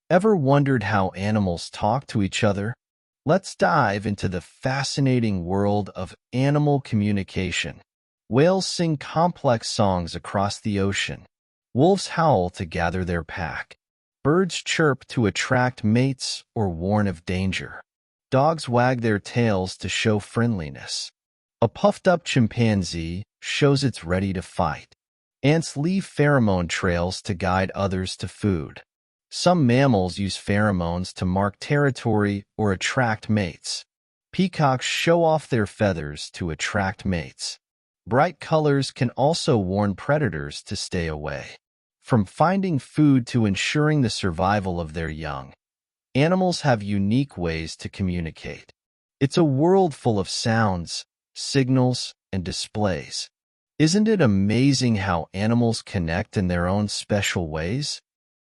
Ever wondered how animals talk to each other? Let's dive into the fascinating world of animal communication. Whales sing complex songs across the ocean. Wolves howl to gather their pack. Birds chirp to attract mates or warn of danger. Dogs wag their tails to show friendliness. A puffed-up chimpanzee shows it's ready to fight. Ants leave pheromone trails to guide others to food. Some mammals use pheromones to mark territory or attract mates. Peacocks show off their feathers to attract mates. Bright colors can also warn predators to stay away. From finding food to ensuring the survival of their young, animals have unique ways to communicate. It's a world full of sounds, signals, and displays. Isn't it amazing how animals connect in their own special ways?